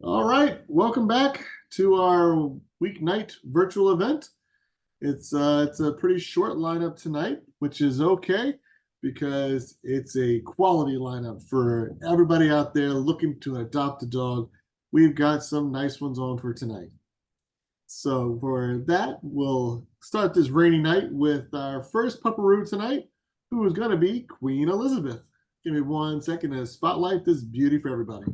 All right, welcome back to our weeknight virtual event. It's a pretty short lineup tonight, which is okay because it's a quality lineup for everybody out there looking to adopt a dog. We've got some nice ones on for tonight. So for that, we'll start this rainy night with our first pupperoo tonight, who is going to be Queen Elizabeth. Give me 1 second to spotlight this beauty for everybody.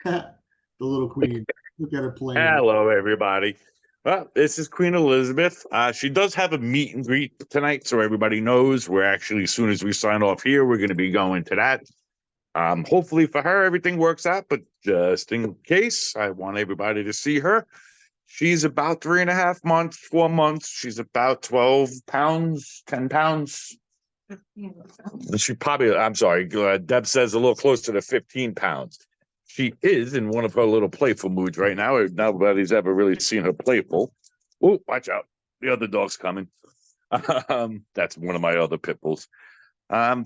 The little queen. Look at her playing. Hello, everybody. Well, this is Queen Elizabeth. She does have a meet and greet tonight, so everybody knows we're actually, as soon as we sign off here, we're going to be going to that. Hopefully for her, everything works out, but just in case, I want everybody to see her. She's about 3.5 months, 4 months. She's about 12 pounds, 10 pounds. She probably, I'm sorry, Deb says a little closer to 15 pounds. She is in one of her little playful moods right now. Nobody's ever really seen her playful. Oh, watch out. The other dog's coming. That's one of my other pit bulls. Um,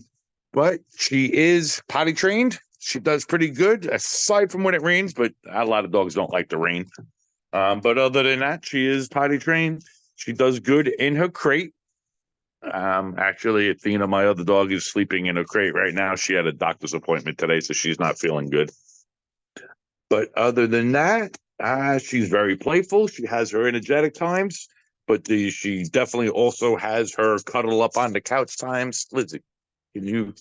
but she is potty trained. She does pretty good, aside from when it rains, but a lot of dogs don't like the rain. But other than that, she is potty trained. She does good in her crate. Actually, Athena, my other dog, is sleeping in a crate right now. She had a doctor's appointment today, so she's not feeling good. But other than that, she's very playful. She has her energetic times, but she definitely also has her cuddle up on the couch times. Lizzie, can you?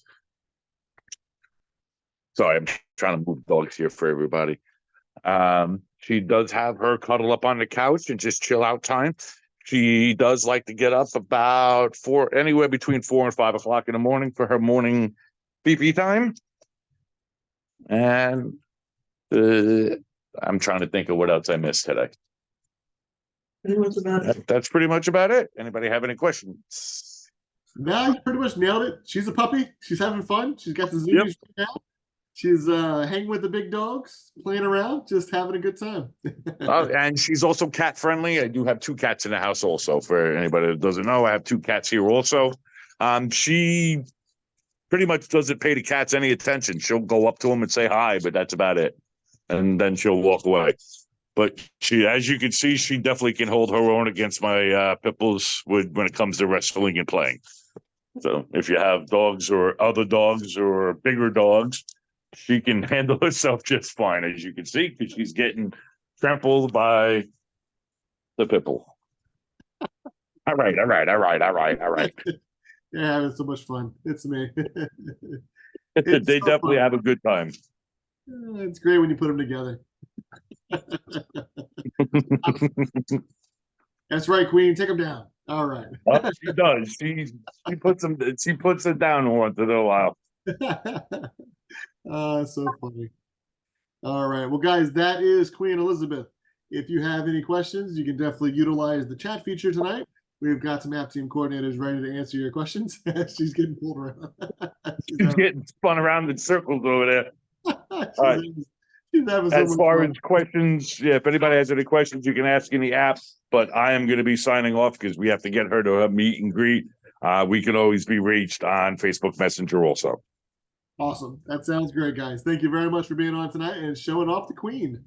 Sorry, I'm trying to move dogs here for everybody. She does have her cuddle up on the couch and just chill out time. She does like to get up about anywhere between 4 and 5 o'clock in the morning for her morning pee time. And I'm trying to think of what else I missed today. Pretty much about it. That's pretty much about it. Anybody have any questions? No, you pretty much nailed it. She's a puppy. She's having fun. She's got the Yep. zoomies right now. She's hanging with the big dogs, playing around, just having a good time. And she's also cat friendly. I do have two cats in the house also. For anybody that doesn't know, I have two cats here also. She pretty much doesn't pay the cats any attention. She'll go up to them and say hi, but that's about it. And then she'll walk away. But she, as you can see, she definitely can hold her own against my pit bulls when it comes to wrestling and playing. So if you have dogs or other dogs or bigger dogs, she can handle herself just fine, as you can see, because she's getting trampled by the pit bull. All right, all right, all right, all right, all right. Yeah, having so much fun. It's me. It's They so definitely fun. have a good time. It's great when you put them together. That's right, Queen. Take them down. All right. She does. She puts it down once in a while. So funny. All right. Well, guys, that is Queen Elizabeth. If you have any questions, you can definitely utilize the chat feature tonight. We've got some app team coordinators ready to answer your questions. She's getting pulled around. she's, She's having, getting spun around in circles over there. All right. she's having so As much far fun. as questions, yeah, if anybody has any questions, you can ask in the app. But I am going to be signing off because we have to get her to a meet and greet. We can always be reached on Facebook Messenger also. Awesome. That sounds great, guys. Thank you very much for being on tonight and showing off the Queen.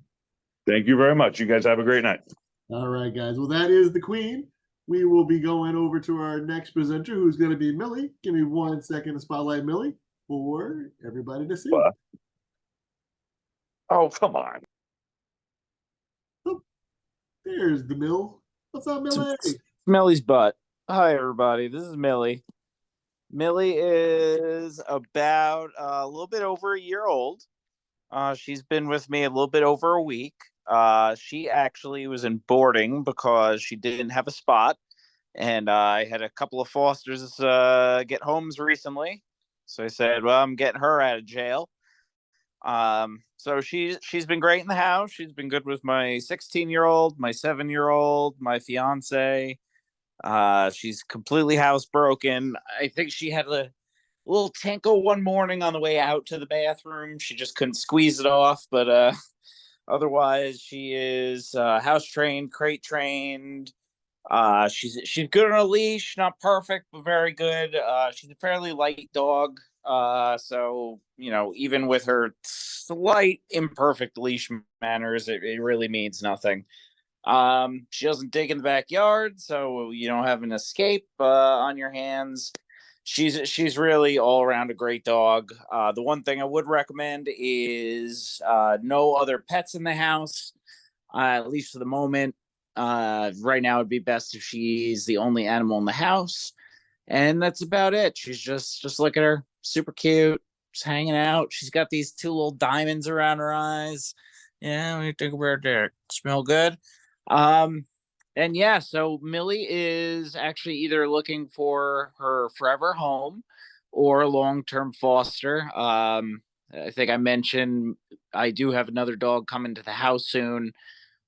Thank you very much. You guys have a great night. All right, guys. Well, that is the Queen. We will be going over to our next presenter, who's going to be Millie. Give me 1 second to spotlight Millie for everybody to see. Oh, come on. Oh, there's the Mill. What's up, Millie? Millie's butt. Hi, everybody. This is Millie. Millie is about a little bit over a year old. She's been with me a little bit over a week. She actually was in boarding because she didn't have a spot. And I had a couple of fosters get homes recently. So I said, well, I'm getting her out of jail. So she's been great in the house. She's been good with my 16-year-old, my 7-year-old, my fiance. She's completely housebroken. I think she had a little tinkle one morning on the way out to the bathroom. She just couldn't squeeze it off, but otherwise she is house trained, crate trained. She's good on a leash, not perfect, but very good. She's a fairly light dog. So, even with her slight imperfect leash manners, it really means nothing. She doesn't dig in the backyard, so you don't have an escape on your hands. She's really all around a great dog. The one thing I would recommend is no other pets in the house, at least for the moment. Right now, it'd be best if she's the only animal in the house, and that's about it. She's just look at her, super cute, just hanging out. She's got these two little diamonds around her eyes. Yeah, what do you think about that? Smell good. And yeah, so Millie is actually either looking for her forever home or long-term foster. I think I mentioned I do have another dog coming to the house soon.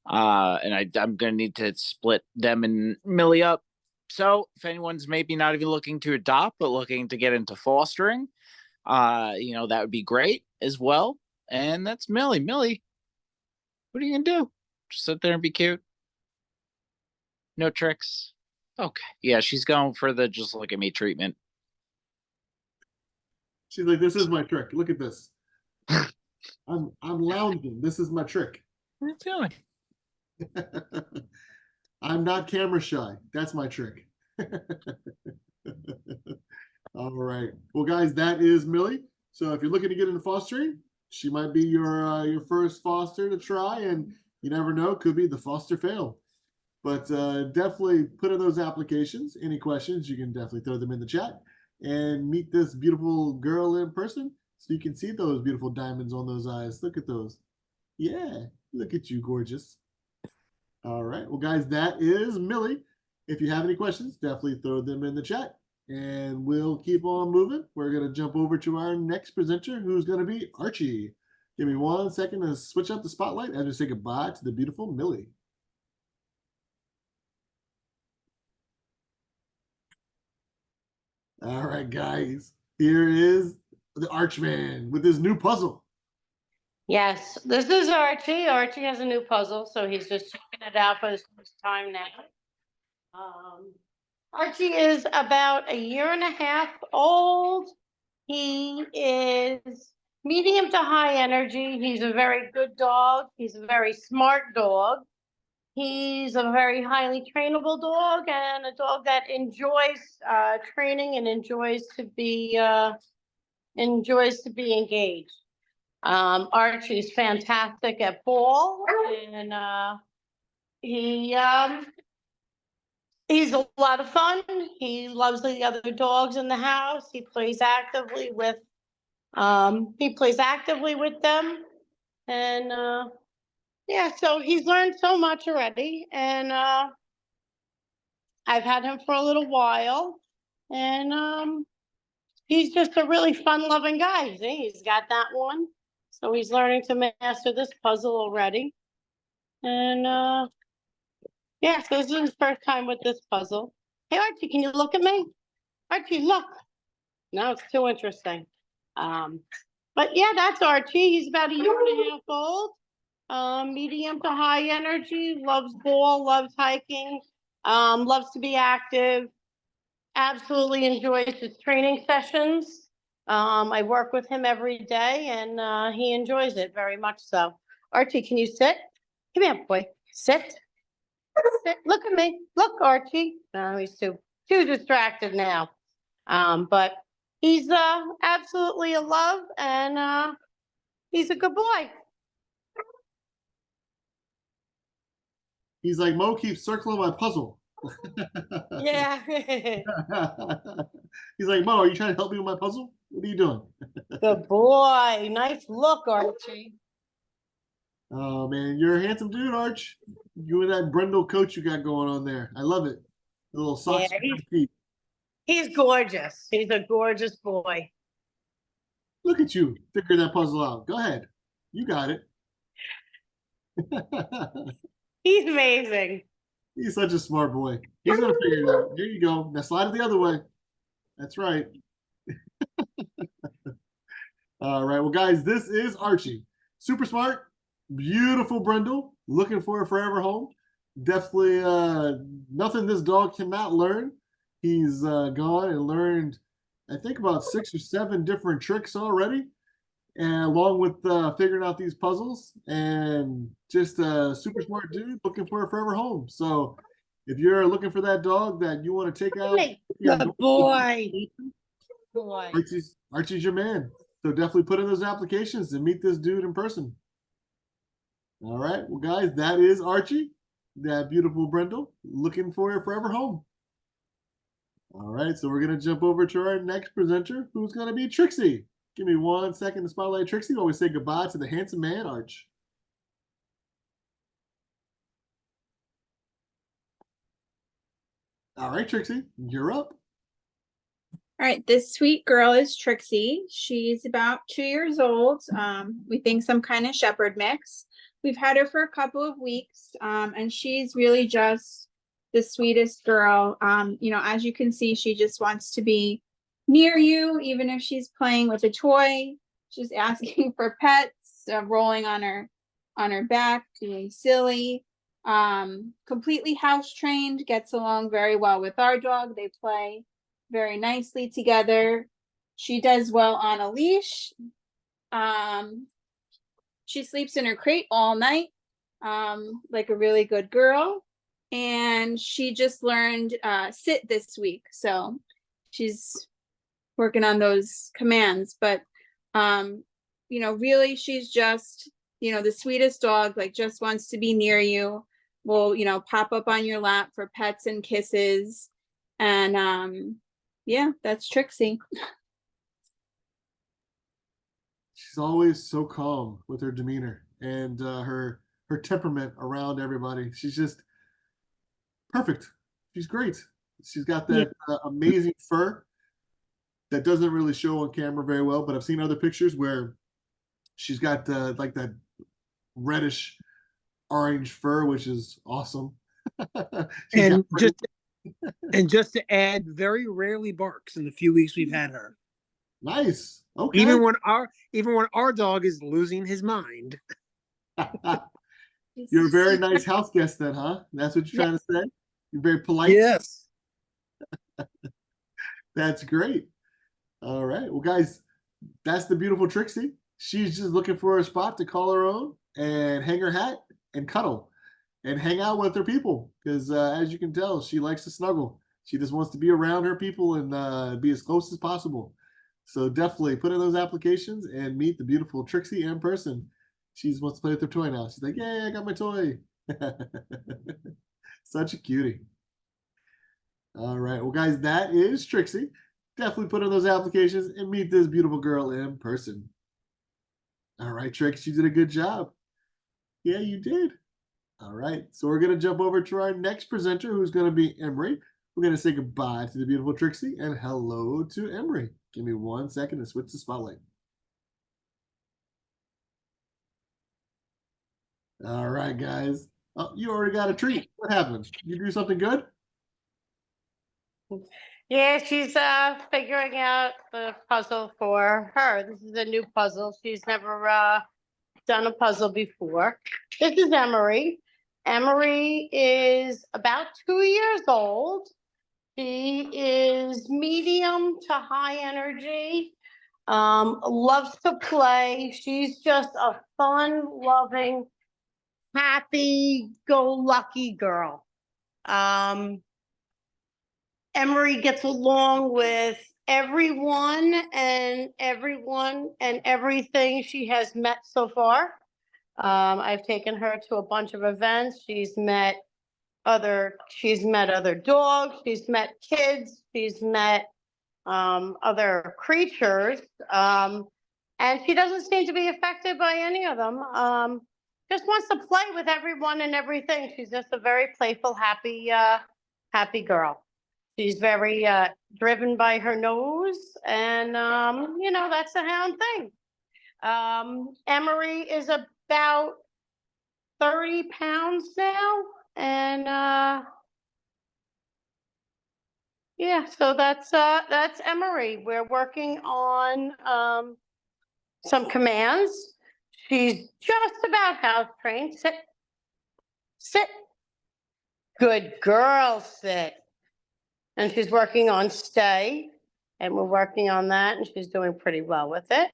And I'm gonna need to split them and Millie up. So if anyone's maybe not even looking to adopt but looking to get into fostering, that would be great as well. And that's Millie. Millie, what are you gonna do? Just sit there and be cute? No tricks? Okay. Yeah, she's going for the just look at me treatment. She's like, this is my trick. Look at this. I'm lounging. This is my trick. What are you doing? I'm not camera shy. That's my trick. All right. Well, guys, that is Millie. So if you're looking to get into fostering, she might be your first foster to try, and you never know, could be the foster fail. But definitely put in those applications. Any questions, you can definitely throw them in the chat and meet this beautiful girl in person so you can see those beautiful diamonds on those eyes. Look at those. Yeah, look at you, gorgeous. All right. Well, guys, that is Millie. If you have any questions, definitely throw them in the chat and we'll keep on moving. We're going to jump over to our next presenter, who's going to be Archie. Give me 1 second to switch up the spotlight as we say goodbye to the beautiful Millie. All right, guys. Here is the Archman with his new puzzle. Yes, this is Archie. Archie has a new puzzle, so he's just checking it out for his first time now. Archie is about 1.5 years old. He is medium to high energy. He's a very good dog. He's a very smart dog. He's a very highly trainable dog and a dog that enjoys training and enjoys to be engaged. Archie's fantastic at ball, and he's a lot of fun. He loves the other dogs in the house. He plays actively with them, and yeah, so he's learned so much already, and I've had him for a little while, and he's just a really fun-loving guy. See, he's got that one. So he's learning to master this puzzle already. And yeah, so this is his first time with this puzzle. Hey, Archie, can you look at me? Archie, look. No, it's too interesting. But yeah, that's Archie. He's about 1.5 years old. Medium to high energy, loves ball, loves hiking, loves to be active, absolutely enjoys his training sessions. I work with him every day, and he enjoys it very much so. Archie, can you sit? Come here, boy. Sit. Sit. Look at me. Look, Archie. No, he's too distracted now. But he's absolutely a love, and he's a good boy. He's like, Mo keeps circling my puzzle. Yeah. He's like, Mo, are you trying to help me with my puzzle? What are you doing? Good boy. Nice look, Archie. Oh, man, you're a handsome dude, Arch. You and that Brindle coat you got going on there. I love it. The little socks Yeah, on your feet. He's gorgeous. He's a gorgeous boy. Look at you figuring that puzzle out. Go ahead. You got it. He's amazing. He's such a smart boy. He's going to figure it out. Here you go. Now slide it the other way. That's right. All right. Well, guys, this is Archie. Super smart, beautiful Brindle, looking for a forever home. Definitely nothing this dog cannot learn. He's gone and learned I think about 6 or 7 different tricks already, and along with figuring out these puzzles, and just a super smart dude looking for a forever home. So if you're looking for that dog that you want to take out, Hey, good boy. Boy. Archie's your man. So definitely put in those applications and meet this dude in person. All right, well, guys, that is Archie, that beautiful Brindle, looking for a forever home. All right, so we're gonna jump over to our next presenter, who's gonna be Trixie. Give me 1 second to spotlight Trixie while we say goodbye to the handsome man, Arch. All right, Trixie, you're up. All right, this sweet girl is Trixie. She's about 2 years old. We think some kind of shepherd mix. We've had her for a couple of weeks, and she's really just the sweetest girl. As you can see, she just wants to be near you, even if she's playing with a toy. She's asking for pets, rolling on her back, being silly. Completely house trained, gets along very well with our dog. They play very nicely together. She does well on a leash. She sleeps in her crate all night, like a really good girl. And she just learned sit this week, so she's working on those commands. But really, she's just the sweetest dog. Like, just wants to be near you. Will pop up on your lap for pets and kisses. And yeah, that's Trixie. She's always so calm with her demeanor and her temperament around everybody. She's just perfect. She's great. She's got that amazing fur that doesn't really show on camera very well, but I've seen other pictures where she's got like that reddish orange fur, which is awesome. And just to add, very rarely barks in the few weeks we've had her. Nice. Okay. Even when our dog is losing his mind. You're a very nice house guest then, huh? That's what you're trying to say? You're very polite? Yes. That's great. All right. Well, guys, that's the beautiful Trixie. She's just looking for a spot to call her own and hang her hat and cuddle and hang out with her people. Because as you can tell, she likes to snuggle. She just wants to be around her people and be as close as possible. So definitely put in those applications and meet the beautiful Trixie in person. She wants to play with her toy now. She's like, yay, I got my toy. Such a cutie. All right. Well, guys, that is Trixie. Definitely put in those applications and meet this beautiful girl in person. All right, Trix, you did a good job. Yeah, you did. All right. So we're going to jump over to our next presenter, who's going to be Emery. We're going to say goodbye to the beautiful Trixie and hello to Emery. Give me 1 second to switch the spotlight. All right, guys. Oh, you already got a treat. What happened? You do something good? Yeah, she's figuring out the puzzle for her. This is a new puzzle. She's never done a puzzle before. This is Emery. Emery is about 2 years old. She is medium to high energy, loves to play. She's just a fun-loving, happy-go-lucky girl. Emery gets along with everyone and everything she has met so far. I've taken her to a bunch of events. She's met other dogs, she's met kids, she's met other creatures, and she doesn't seem to be affected by any of them. Just wants to play with everyone and everything. She's just a very playful, happy girl. She's very driven by her nose, and that's the hound thing. Emery is about 30 pounds now, and yeah, so that's Emery. We're working on some commands. She's just about house trained. Sit, sit. Good girl, sit. And she's working on stay and we're working on that, and she's doing pretty well with it.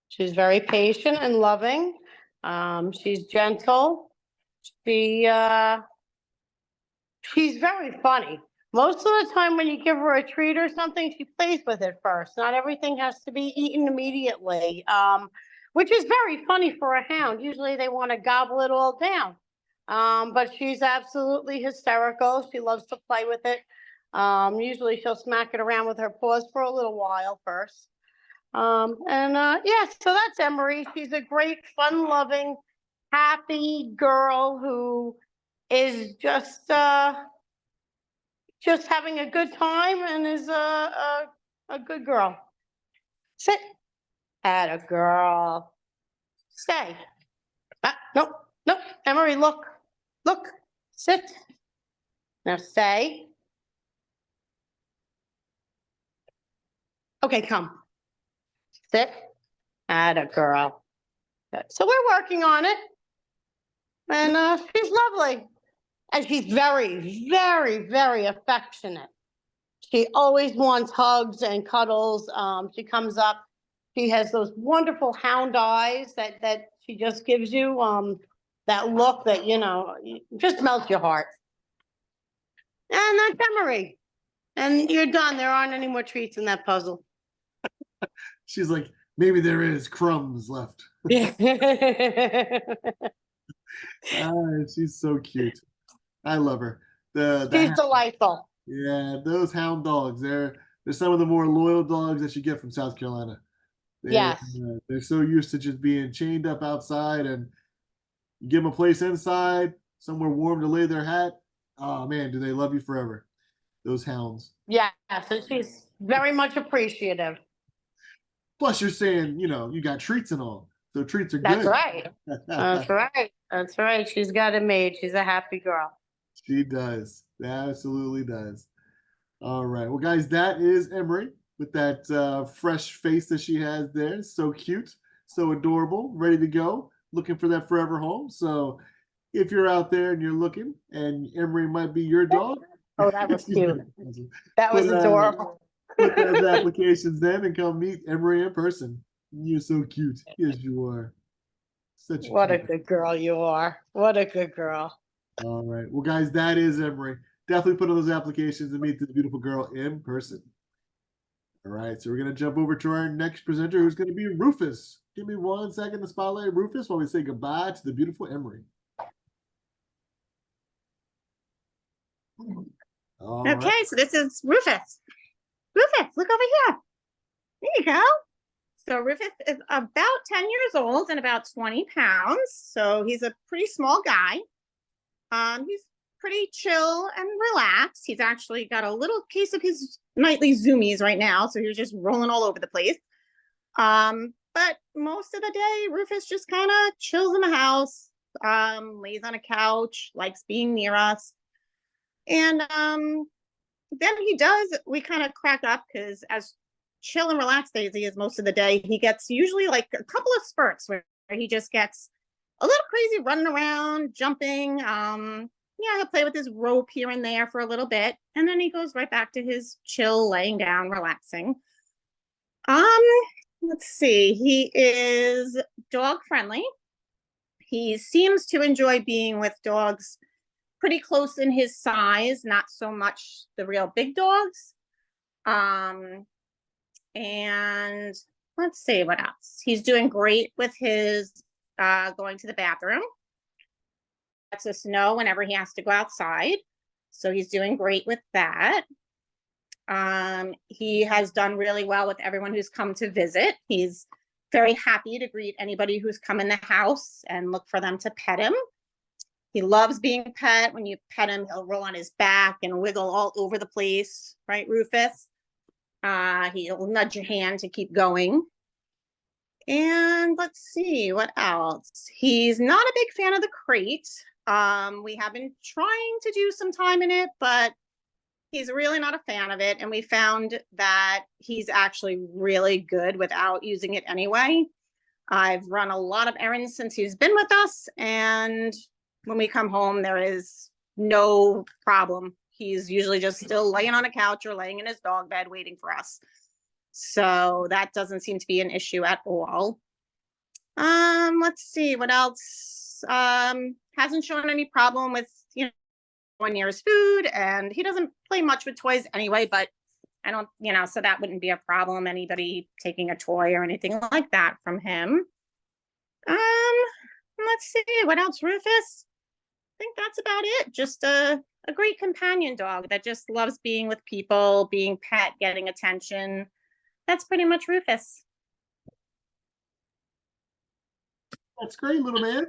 She's very patient and loving. She's gentle. She's very funny. Most of the time when you give her a treat or something, she plays with it first. Not everything has to be eaten immediately, which is very funny for a hound. Usually they want to gobble it all down. But she's absolutely hysterical. She loves to play with it. Usually she'll smack it around with her paws for a little while first. Yeah, so that's Emery. She's a great, fun-loving, happy girl who is just having a good time and is a good girl. Sit. Atta girl. Stay. Nope, nope. Emery, look. Look. Sit. Now stay. Okay, come. Sit. Atta girl. Good. So we're working on it. And she's lovely. And she's very, very, very affectionate. She always wants hugs and cuddles. She comes up. She has those wonderful hound eyes that she just gives you. That look that, just melts your heart. And that's Emery. And you're done. There aren't any more treats in that puzzle. She's like, maybe there is crumbs left. She's so cute. I love her. She's delightful. Yeah, those hound dogs, they're some of the more loyal dogs that you get from South Carolina. Yes. They're so used to just being chained up outside, and you give them a place inside, somewhere warm to lay their hat. Oh man, do they love you forever, those hounds. Yeah, so she's very much appreciative. Plus you're saying, you got treats and all. So treats are good. That's right. That's right. That's right. She's got it made. She's a happy girl. She does. Absolutely does. All right. Well, guys, that is Emery with that fresh face that she has there. So cute, so adorable, ready to go, looking for that forever home. So if you're out there and you're looking and Emery might be your dog. Oh, that was cute. That was adorable. Put those applications in and come meet Emery in person. You're so cute. Yes, you are. Such What a good girl you are. What a good girl. All right. Well, guys, that is Emery. Definitely put on those applications and meet this beautiful girl in person. All right. So we're going to jump over to our next presenter, who's going to be Rufus. Give me 1 second to spotlight Rufus while we say goodbye to the beautiful Emery. Okay, right. So this is Rufus. Rufus, look over here. There you go. So Rufus is about 10 years old and about 20 pounds. So he's a pretty small guy. He's pretty chill and relaxed. He's actually got a little case of his nightly zoomies right now. So he's just rolling all over the place. But most of the day, Rufus just kind of chills in the house, lays on a couch, likes being near us. And then we kind of crack up because as chill and relaxed as he is most of the day, he gets usually like a couple of spurts where he just gets a little crazy, running around, jumping. He'll play with his rope here and there for a little bit, and then he goes right back to his chill, laying down, relaxing. Let's see. He is dog friendly. He seems to enjoy being with dogs pretty close in his size, not so much the real big dogs. And let's see what else. He's doing great with his going to the bathroom. Lets us know whenever he has to go outside. So he's doing great with that. He has done really well with everyone who's come to visit. He's very happy to greet anybody who's come in the house and look for them to pet him. He loves being pet. When you pet him, he'll roll on his back and wiggle all over the place, right, Rufus? He'll nudge your hand to keep going. And let's see, what else? He's not a big fan of the crate. We have been trying to do some time in it, but he's really not a fan of it. And we found that he's actually really good without using it anyway. I've run a lot of errands since he's been with us, and when we come home, there is no problem. He's usually just still laying on a couch or laying in his dog bed waiting for us. So that doesn't seem to be an issue at all. Let's see what else. Hasn't shown any problem with, 1 year's food, and he doesn't play much with toys anyway, but I don't, so that wouldn't be a problem, anybody taking a toy or anything like that from him. Let's see, what else, Rufus? I think that's about it. Just a great companion dog that just loves being with people, being pet, getting attention. That's pretty much Rufus. That's great, little man.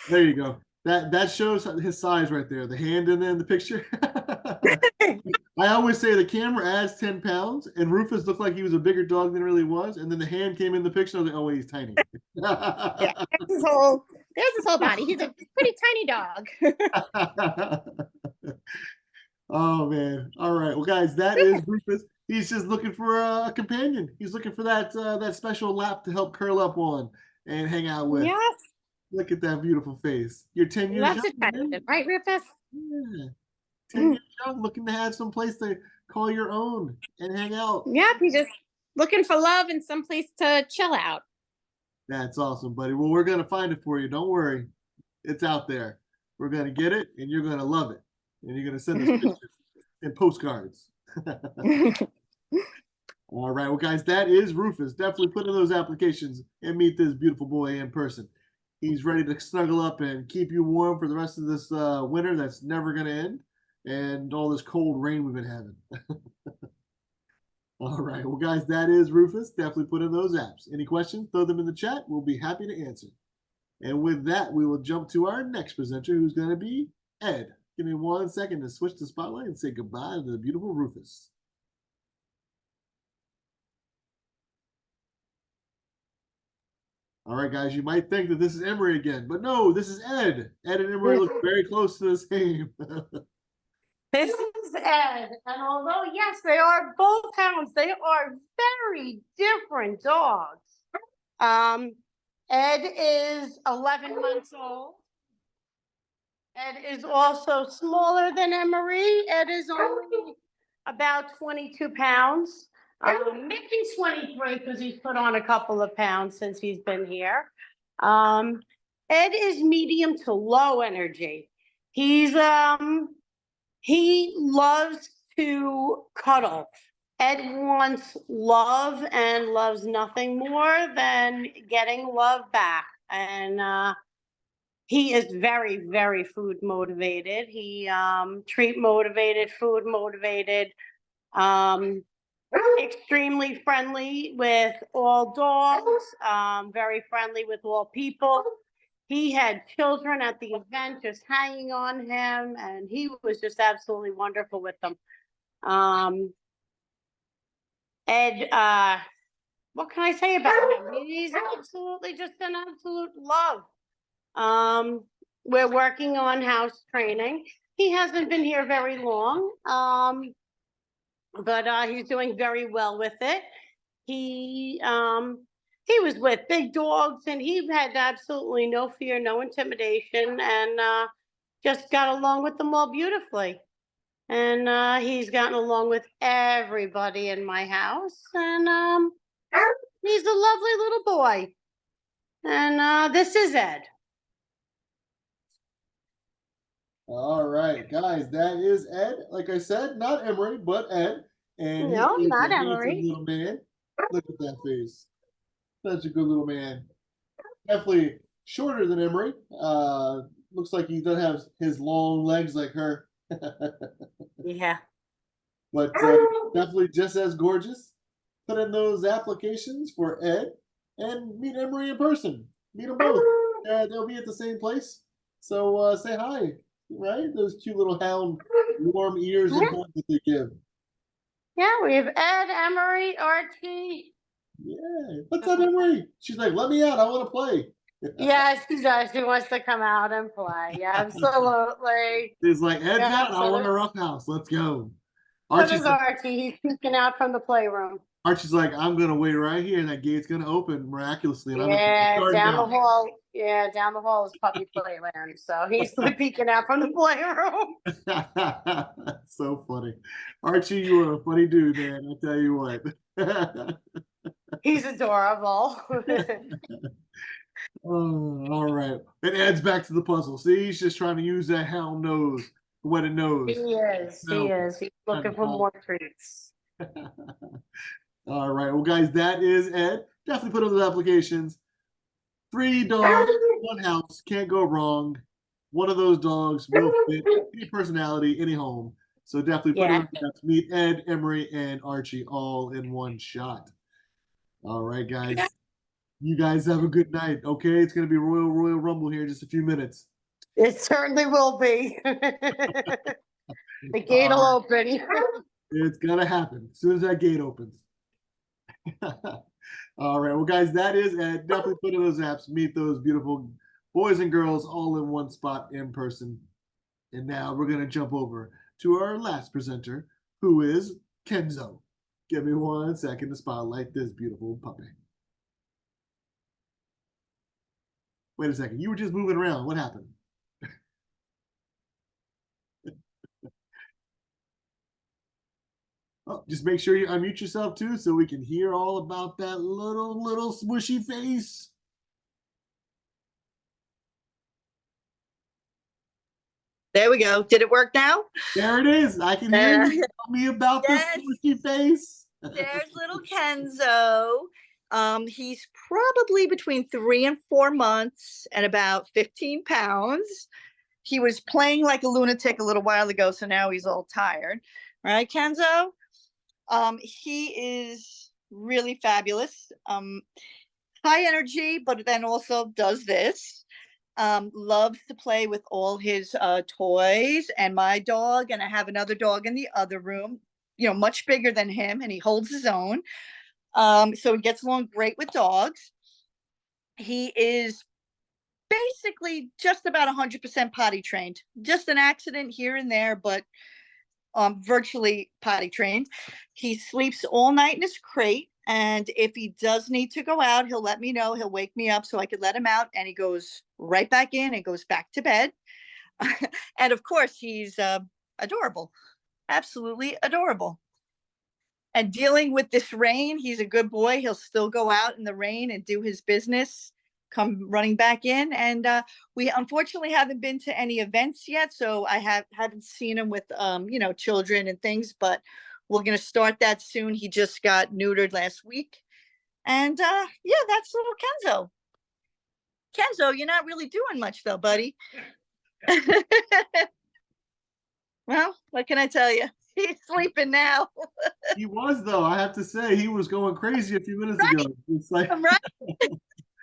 There you go. That shows his size right there. The hand in the picture. I always say the camera adds 10 pounds, and Rufus looked like he was a bigger dog than he really was. And then the hand came in the picture. I was like, oh, wait, he's tiny. Yeah, there's his whole body. He's a pretty tiny dog. Oh, man. All right. Well, guys, that is Rufus. He's just looking for a companion. He's looking for that special lap to help curl up on and hang out with. Yes. Look at that beautiful face. You're 10 years That's young, man. attractive, right, Rufus? Yeah. 10 years young, looking to have some place to call your own and hang out. Yep, he's just looking for love and someplace to chill out. That's awesome, buddy. Well, we're going to find it for you. Don't worry. It's out there. We're going to get it, and you're going to love it. And you're going to send us pictures and postcards. All right. Well, guys, that is Rufus. Definitely put in those applications and meet this beautiful boy in person. He's ready to snuggle up and keep you warm for the rest of this winter that's never going to end, and all this cold rain we've been having. All right. Well, guys, that is Rufus. Definitely put in those apps. Any questions, throw them in the chat. We'll be happy to answer. And with that, we will jump to our next presenter, who's going to be Ed. Give me 1 second to switch the spotlight and say goodbye to the beautiful Rufus. All right, guys, you might think that this is Emery again, but no, this is Ed. Ed and Emery look very close to the same. This is Ed, and although, yes, they are both hounds, they are very different dogs. Ed is 11 months old. Ed is also smaller than Emery. Ed is only about 22 pounds. Maybe 23 because he's put on a couple of pounds since he's been here. Ed is medium to low energy. He loves to cuddle. Ed wants love and loves nothing more than getting love back. And he is very, very food motivated. He treat motivated, food motivated. Extremely friendly with all dogs, very friendly with all people. He had children at the event just hanging on him, and he was just absolutely wonderful with them. Ed, what can I say about him? He's absolutely just an absolute love. We're working on house training. He hasn't been here very long. But he's doing very well with it. He was with big dogs, and he had absolutely no fear, no intimidation, and just got along with them all beautifully. And he's gotten along with everybody in my house, and he's a lovely little boy. And this is Ed. All right, guys, that is Ed. Like I said, not Emery, but Ed. And No, he is not a handsome Emery. little man. Look at that face. Such a good little man. Definitely shorter than Emery. Looks like he doesn't have his long legs like her. Yeah. But definitely just as gorgeous. Put in those applications for Ed and meet Emery in person. Meet them both. They'll be at the same place. So say hi. Right? Those cute little hound warm ears and hugs that they give. Yeah, we have Ed, Emery, Archie. Yeah. What's up, Emery? She's like, let me out. I want to play. Yes, she does. She wants to come out and play. Absolutely. He's like, Ed's Yeah, out. I so want a does- rough house. Let's go. So Archie's does Archie. He's peeking out from the playroom. Archie's like, I'm gonna wait right here, and that gate's gonna open miraculously, and I'm gonna Yeah, start down the down. hall. Yeah, down the hall is puppy playland. So he's peeking out from the playroom. So funny. Archie, you are a funny dude, man. I'll tell you what. He's adorable. Oh, all right. It adds back to the puzzle. See, he's just trying to use that hound nose for what it knows. He is. He No. is. He's looking for more treats. All right. Well, guys, that is Ed. Definitely put on those applications. 3 dogs, 1 house. Can't go wrong. One of those dogs will fit any personality, any home. So definitely put Yeah. on meet Ed, Emery, and Archie all in one shot. All right, guys. You guys have a good night. Okay, it's gonna be Royal Rumble here in just a few minutes. It certainly will be. The gate will open. It's gonna happen as soon as that gate opens. All right, well, guys, that is Ed. Definitely put in those apps. Meet those beautiful boys and girls all in one spot in person. And now we're gonna jump over to our last presenter, who is Kenzo. Give me 1 second to spotlight this beautiful puppy. Wait a second, you were just moving around. What happened? Oh, just make sure you unmute yourself too so we can hear all about that little smushy face. There we go. Did it work now? There it is. I can hear you. Tell me about Yes. this smushy face. There's little Kenzo. He's probably between 3 and 4 months and about 15 pounds. He was playing like a lunatic a little while ago, so now he's all tired. Right, Kenzo? He is really fabulous. High energy, but then also does this. Loves to play with all his toys and my dog, and I have another dog in the other room, much bigger than him, and he holds his own. So he gets along great with dogs. He is basically just about 100% potty trained. Just an accident here and there, but virtually potty trained. He sleeps all night in his crate, and if he does need to go out, he'll let me know. He'll wake me up so I could let him out, and he goes right back in and goes back to bed. And of course, he's adorable, absolutely adorable. And dealing with this rain, he's a good boy. He'll still go out in the rain and do his business, come running back in. And we unfortunately haven't been to any events yet, so I haven't seen him with children and things, but we're going to start that soon. He just got neutered last week. And yeah, that's little Kenzo. Kenzo, you're not really doing much though, buddy. Well, what can I tell you? He's sleeping now. He was, though. I have to say, he was going crazy a few minutes ago. It's like, Right.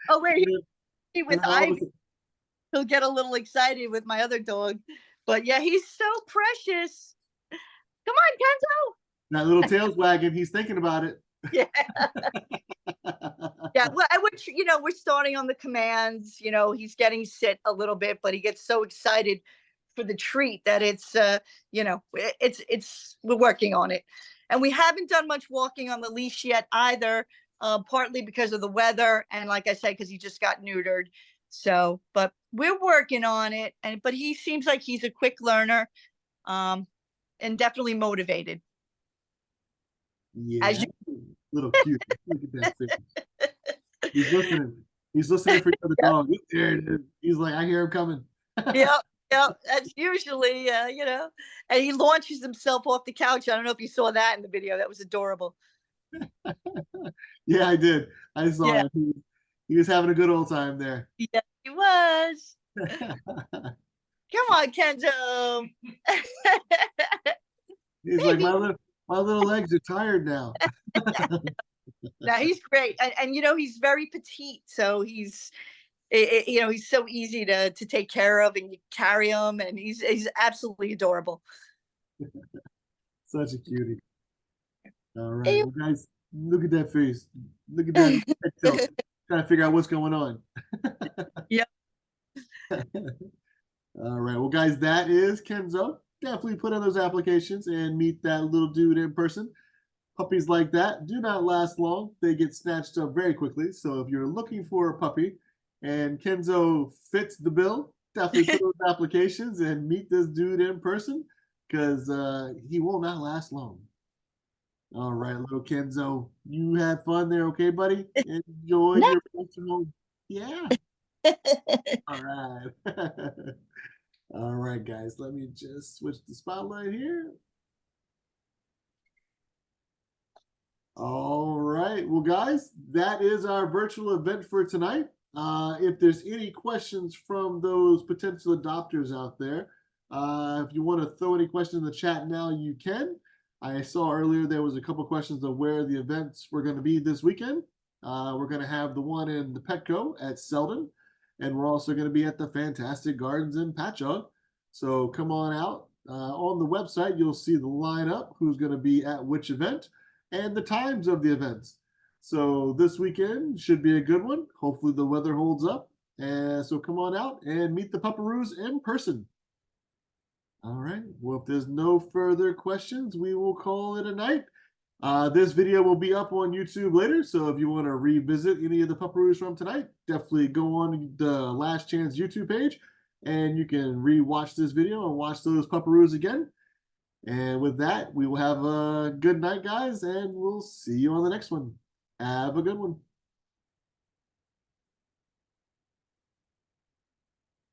Oh, wait, he with and all of a Ivy. sudden- He'll get a little excited with my other dog. But yeah, he's so precious. Come on, Kenzo. that little tail's wagging. He's thinking about it. Yeah. Yeah. Well, we're starting on the commands. He's getting sit a little bit, but he gets so excited for the treat that it's we're working on it. And we haven't done much walking on the leash yet either, partly because of the weather, and like I said, because he just got neutered. So, but we're working on it, but he seems like he's a quick learner, and definitely motivated. Yeah, As little cute. Look at that face. He's listening. He's listening for the other dog. There it is. He's like, I hear him coming. Yeah, that's usually, and he launches himself off the couch. I don't know if you saw that in the video. That was adorable. Yeah, I did. I saw Yeah. it. He was having a good old time there. Yeah, he was. Come on, Kenzo. He's like, my little legs are tired now. Now he's great, and he's very petite, so he's so easy to take care of, and you carry him, and he's absolutely adorable. Such a cutie. All right, well, guys, look at that face. Look at that head tilt. Trying to figure out what's going on. Yep. All right, well, guys, that is Kenzo. Definitely put in those applications and meet that little dude in person. Puppies like that do not last long. They get snatched up very quickly. So if you're looking for a puppy and Kenzo fits the bill, definitely put those applications and meet this dude in person because he will not last long. All right, little Kenzo, you had fun there, okay, buddy? Enjoy No. your personal. Yeah. All right. All right, guys, let me just switch the spotlight here. All right. Well, guys, that is our virtual event for tonight. If there's any questions from those potential adopters out there, if you want to throw any questions in the chat now, you can. I saw earlier there was a couple questions of where the events were going to be this weekend. We're going to have the one in the Petco at Selden, and we're also going to be at the Fantastic Gardens in Patchogue. So come on out. On the website, you'll see the lineup, who's going to be at which event, and the times of the events. So this weekend should be a good one. Hopefully the weather holds up. And so come on out and meet the Pupperoos in person. All right. Well, if there's no further questions, we will call it a night. This video will be up on YouTube later. So if you want to revisit any of the Pupperoos from tonight, definitely go on the Last Chance YouTube page and you can re-watch this video and watch those Pupperoos again. And with that, we will have a good night, guys, and we'll see you on the next one. Have a good one.